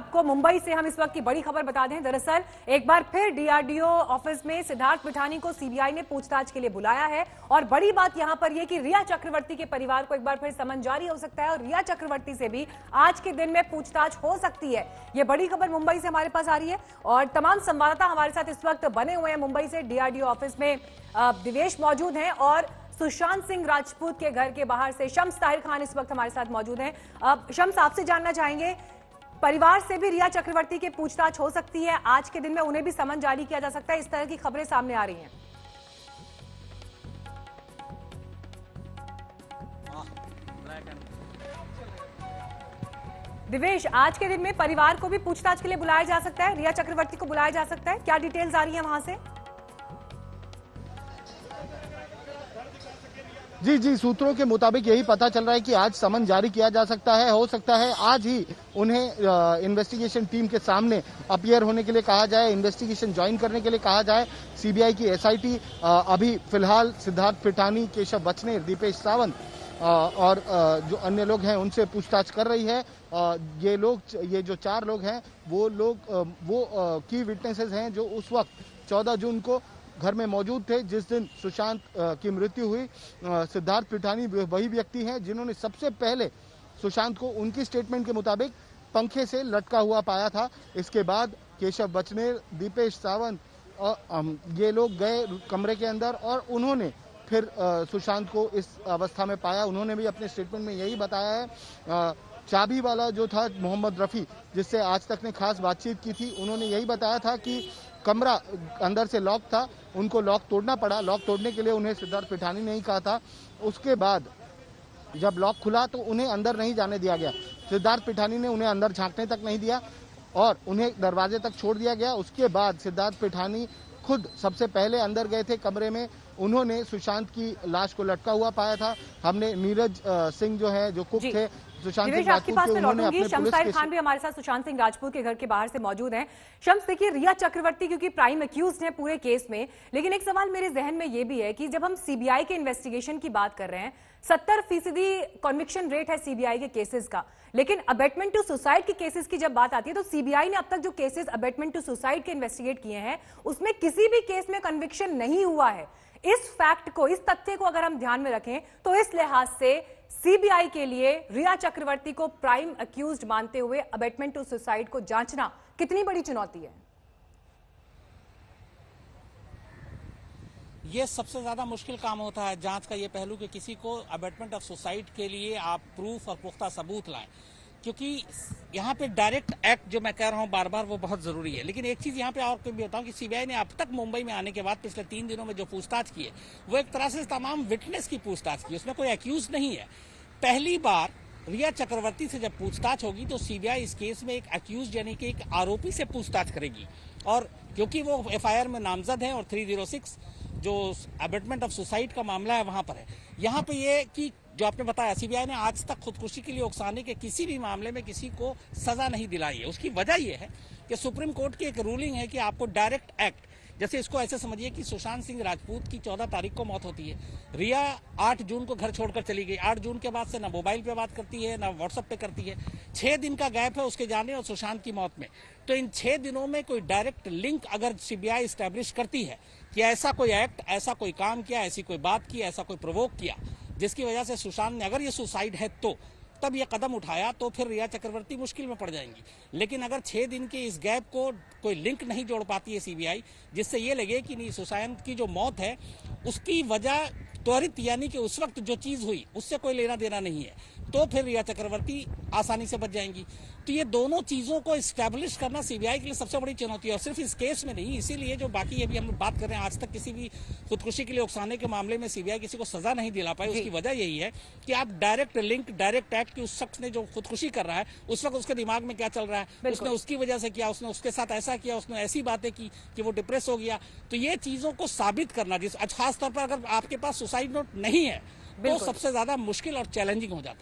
आपको मुंबई से हम इस वक्त की बड़ी खबर बता दें। दरअसल एक बार फिर डीआरडीओ ऑफिस में सिद्धार्थ पिठानी को सीबीआई ने पूछताछ के लिए बुलाया है और बड़ी बात यहां पर यह कि रिया चक्रवर्ती के परिवार को एक बार फिर समन जारी हो सकता है और रिया चक्रवर्ती से भी आज के दिन में पूछताछ हो सकती है। यह बड़ी खबर मुंबई से हमारे पास आ रही है और तमाम संवाददाता हमारे साथ इस वक्त बने हुए हैं मुंबई से। डीआरडीओ ऑफिस में दिवेश मौजूद हैं और सुशांत सिंह राजपूत के घर के बाहर से शम्स ताहिर खान इस वक्त हमारे साथ मौजूद हैं। अब शम्स, आपसे जानना चाहेंगे, परिवार से भी रिया चक्रवर्ती की पूछताछ हो सकती है, आज के दिन में उन्हें भी समन जारी किया जा सकता है, इस तरह की खबरें सामने आ रही हैं। दिवेश, आज के दिन में परिवार को भी पूछताछ के लिए बुलाया जा सकता है, रिया चक्रवर्ती को बुलाया जा सकता है, क्या डिटेल्स आ रही है वहां से? जी, सूत्रों के मुताबिक यही पता चल रहा है कि आज समन जारी किया जा सकता है। हो सकता है आज ही उन्हें इन्वेस्टिगेशन टीम के सामने अपीयर होने के लिए कहा जाए, इन्वेस्टिगेशन ज्वाइन करने के लिए कहा जाए। सीबीआई की एसआईटी अभी फिलहाल सिद्धार्थ पिठानी, केशव बचनेर, दीपेश सावंत और जो अन्य लोग हैं उनसे पूछताछ कर रही है। ये जो 4 लोग हैं वो की विटनेसेस हैं जो उस वक्त 14 जून को घर में मौजूद थे जिस दिन सुशांत की मृत्यु हुई। सिद्धार्थ पिठानी वही व्यक्ति हैं जिन्होंने सबसे पहले सुशांत को उनकी स्टेटमेंट के मुताबिक पंखे से लटका हुआ पाया था। इसके बाद केशव बचनेर, दीपेश सावंत ये लोग गए कमरे के अंदर और उन्होंने फिर सुशांत को इस अवस्था में पाया। उन्होंने भी अपने स्टेटमेंट में यही बताया है। चाबी वाला जो था मोहम्मद रफी, जिससे आज तक ने खास बातचीत की थी, उन्होंने यही बताया था कि कमरा अंदर से लॉक था, उनको लॉक तोड़ना पड़ा। लॉक तोड़ने के लिए उन्हें सिद्धार्थ पिठानी ने ही कहा था। उसके बाद जब लॉक खुला तो उन्हें अंदर नहीं जाने दिया गया। सिद्धार्थ पिठानी ने उन्हें अंदर झांकने तक नहीं दिया और उन्हें दरवाजे तक छोड़ दिया गया। उसके बाद सिद्धार्थ पिठानी खुद सबसे पहले अंदर गए थे कमरे में। उन्होंने सुशांत की लाश को लटका हुआ पाया था। हमने नीरज सिंह जो है, जो कुक थे सुशांत सिंह राजपूत के, उन्होंने अपने शम्स ताहिर खान भी हमारे साथ सुशांत सिंह राजपूत के घर के बाहर से मौजूद हैं। शम्स, देखिए, रिया चक्रवर्ती क्योंकि प्राइम अक्यूज्ड है पूरे केस में, लेकिन एक सवाल मेरे जहन में यह भी है कि जब हम सीबीआई के इन्वेस्टिगेशन की बात कर रहे हैं, 70% कन्विक्शन रेट है सीबीआई के केसेस का, लेकिन अबेटमेंट टू सुसाइड के केसेस की जब बात आती है तो सीबीआई ने अब तक जो केसेस अबेटमेंट टू सुसाइड के इन्वेस्टिगेट किए हैं उसमें किसी भी केस में कन्विक्शन नहीं हुआ है। इस फैक्ट को, इस तथ्य को अगर हम ध्यान में रखें तो इस लिहाज से सीबीआई के लिए रिया चक्रवर्ती को प्राइम अक्यूज्ड मानते हुए अबेटमेंट टू सुसाइड को जांचना कितनी बड़ी चुनौती है? ये सबसे ज्यादा मुश्किल काम होता है जांच का, ये पहलू कि किसी को अबेटमेंट ऑफ सुसाइड के लिए आप प्रूफ और पुख्ता सबूत लाएं, क्योंकि यहाँ पे डायरेक्ट एक्ट जो मैं कह रहा हूँ बार बार वो बहुत जरूरी है। लेकिन एक चीज यहाँ पे और भी बताऊँ कि सीबीआई ने अब तक मुंबई में आने के बाद पिछले 3 दिनों में जो पूछताछ की है वो एक तरह से तमाम विटनेस की पूछताछ की, उसमें कोई एक्यूज नहीं है। पहली बार रिया चक्रवर्ती से जब पूछताछ होगी तो सीबीआई इस केस में एक एक्यूज यानी कि एक आरोपी से पूछताछ करेगी, और क्योंकि वो एफआईआर में नामजद है और 306 जो अबेटमेंट ऑफ सुसाइड का मामला है वहां पर है। यहाँ पे ये कि जो आपने बताया, सीबीआई ने आज तक खुदकुशी के लिए उकसाने के किसी भी मामले में किसी को सजा नहीं दिलाई है। उसकी वजह यह है कि सुप्रीम कोर्ट की एक रूलिंग है कि आपको डायरेक्ट एक्ट, जैसे इसको ऐसे समझिए कि सुशांत सिंह राजपूत की 14 तारीख को मौत होती है, रिया 8 जून को घर छोड़कर चली गई। 8 जून के बाद से ना मोबाइल पे बात करती है ना व्हाट्सएप पे करती है। 6 दिन का गैप है उसके जाने और सुशांत की मौत में। तो इन 6 दिनों में कोई डायरेक्ट लिंक अगर सीबीआई स्टैब्लिश करती है कि ऐसा कोई एक्ट, ऐसा कोई काम किया, ऐसी कोई बात की, ऐसा कोई प्रोवोक किया जिसकी वजह से सुशांत ने, अगर ये सुसाइड है तो तब ये कदम उठाया, तो फिर रिया चक्रवर्ती मुश्किल में पड़ जाएंगी। लेकिन अगर 6 दिन के इस गैप को कोई लिंक नहीं जोड़ पाती है सीबीआई, जिससे ये लगे कि नहीं सुशांत की जो मौत है उसकी वजह त्वरित यानी कि उस वक्त जो चीज हुई उससे कोई लेना देना नहीं है, तो फिर रिया चक्रवर्ती आसानी से बच जाएंगी। तो ये दोनों चीजों को एस्टैब्लिश करना सीबीआई के लिए सबसे बड़ी चुनौती है, और सिर्फ इस केस में नहीं। इसीलिए जो बाकी अभी हम बात कर रहे हैं, आज तक किसी भी खुदकुशी के लिए उकसाने के मामले में सीबीआई किसी को सजा नहीं दिला पाई। उसकी वजह यही है कि आप डायरेक्ट लिंक, डायरेक्ट एक्ट कि उस शख्स ने जो खुदकुशी कर रहा है उस वक्त उसके दिमाग में क्या चल रहा है, उसने उसकी वजह से किया, उसने उसके साथ ऐसा किया, उसने ऐसी बातें की कि वो डिप्रेस हो गया। तो ये चीजों को साबित करना, जिस खास तौर पर अगर आपके पास सुसाइड नोट नहीं है तो सबसे ज्यादा मुश्किल और चैलेंजिंग हो जाता है।